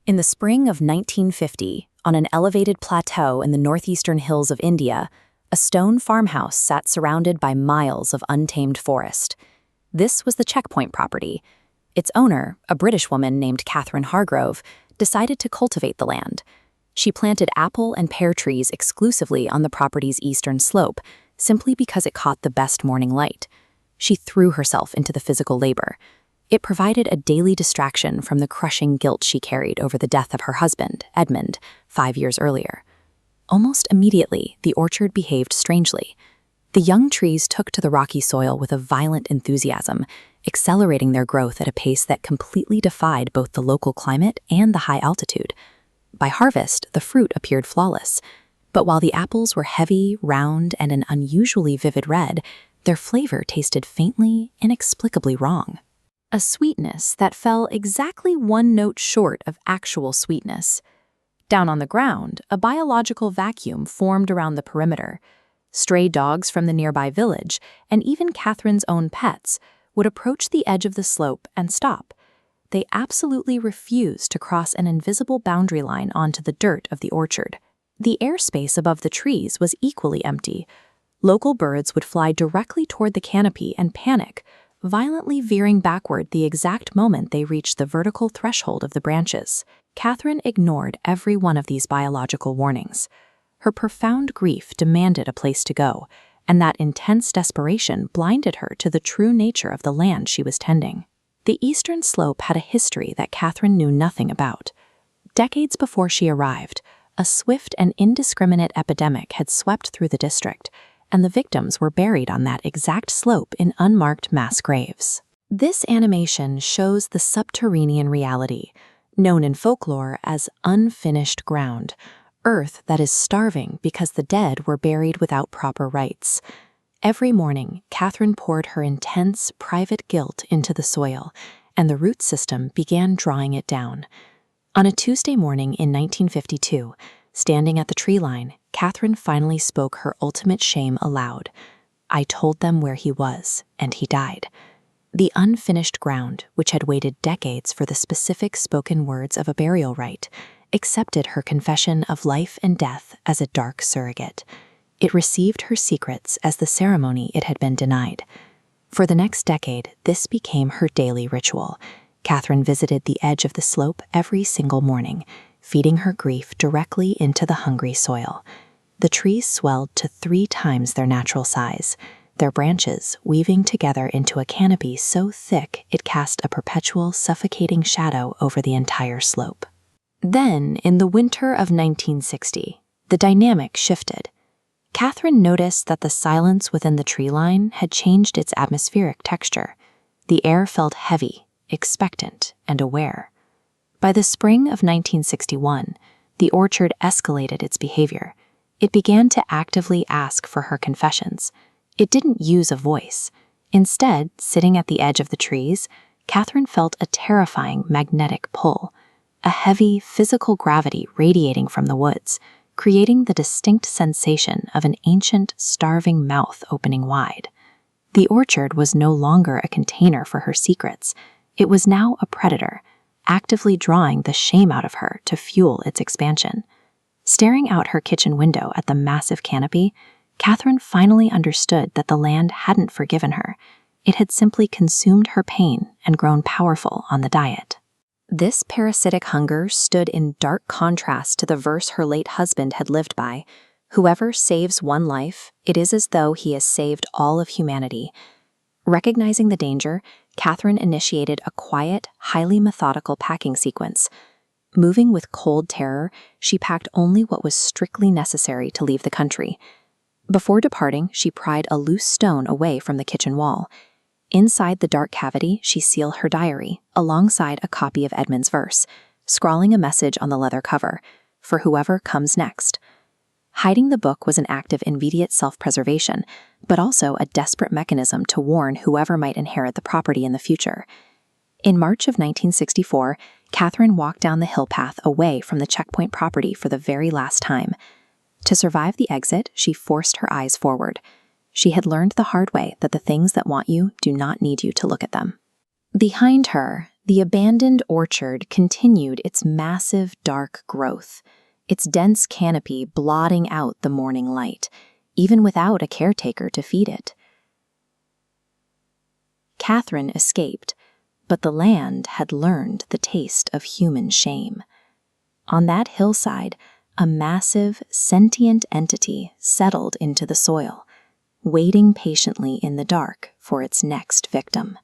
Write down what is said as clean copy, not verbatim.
In the spring of 1950, on an elevated plateau in the northeastern hills of India, a stone farmhouse sat surrounded by miles of untamed forest. This was the Checkpoint property. Its owner, a British woman named Catherine Hargrove, decided to cultivate the land. She planted apple and pear trees exclusively on the property's eastern slope, simply because it caught the best morning light. She threw herself into the physical labor. It provided a daily distraction from the crushing guilt she carried over the death of her husband, Edmund, 5 years earlier. Almost immediately, the orchard behaved strangely. The young trees took to the rocky soil with a violent enthusiasm, accelerating their growth at a pace that completely defied both the local climate and the high altitude. By harvest, the fruit appeared flawless. But while the apples were heavy, round, and an unusually vivid red, their flavor tasted faintly, inexplicably wrong. A sweetness that fell exactly one note short of actual sweetness. Down on the ground, a biological vacuum formed around the perimeter. Stray dogs from the nearby village, and even Catherine's own pets, would approach the edge of the slope and stop. They absolutely refused to cross an invisible boundary line onto the dirt of the orchard. The airspace above the trees was equally empty. Local birds would fly directly toward the canopy and panic, violently veering backward the exact moment they reached the vertical threshold of the branches. Catherine ignored every one of these biological warnings. Her profound grief demanded a place to go, and that intense desperation blinded her to the true nature of the land she was tending. The eastern slope had a history that Catherine knew nothing about. Decades before she arrived, a swift and indiscriminate epidemic had swept through the district, and the victims were buried on that exact slope in unmarked mass graves. This animation shows the subterranean reality, known in folklore as unfinished ground, earth that is starving because the dead were buried without proper rites. Every morning, Catherine poured her intense, private guilt into the soil, and the root system began drawing it down. On a Tuesday morning in 1952, standing at the tree line, Catherine finally spoke her ultimate shame aloud. "I told them where he was, and he died." The unfinished ground, which had waited decades for the specific spoken words of a burial rite, accepted her confession of life and death as a dark surrogate. It received her secrets as the ceremony it had been denied. For the next decade, this became her daily ritual. Catherine visited the edge of the slope every single morning, feeding her grief directly into the hungry soil. The trees swelled to 3 times their natural size, their branches weaving together into a canopy so thick it cast a perpetual, suffocating shadow over the entire slope. Then, in the winter of 1960, the dynamic shifted. Catherine noticed that the silence within the tree line had changed its atmospheric texture. The air felt heavy, expectant, and aware. By the spring of 1961, the orchard escalated its behavior. It began to actively ask for her confessions. It didn't use a voice. Instead, sitting at the edge of the trees, Catherine felt a terrifying magnetic pull, a heavy physical gravity radiating from the woods, creating the distinct sensation of an ancient, starving mouth opening wide. The orchard was no longer a container for her secrets. It was now a predator, actively drawing the shame out of her to fuel its expansion. Staring out her kitchen window at the massive canopy, Catherine finally understood that the land hadn't forgiven her. It had simply consumed her pain and grown powerful on the diet. This parasitic hunger stood in dark contrast to the verse her late husband had lived by: "Whoever saves one life, it is as though he has saved all of humanity." Recognizing the danger, Catherine initiated a quiet, highly methodical packing sequence. Moving with cold terror, she packed only what was strictly necessary to leave the country. Before departing, she pried a loose stone away from the kitchen wall. Inside the dark cavity, she sealed her diary, alongside a copy of Edmund's verse, scrawling a message on the leather cover: "For whoever comes next." Hiding the book was an act of immediate self-preservation, but also a desperate mechanism to warn whoever might inherit the property in the future. In March of 1964, Catherine walked down the hill path away from the Checkpoint property for the very last time. To survive the exit, she forced her eyes forward. She had learned the hard way that the things that want you do not need you to look at them. Behind her, The abandoned orchard continued its massive, dark growth, its dense canopy blotting out the morning light, even without a caretaker to feed it. Catherine escaped, but the land had learned the taste of human shame. On that hillside, a massive, sentient entity settled into the soil, waiting patiently in the dark for its next victim.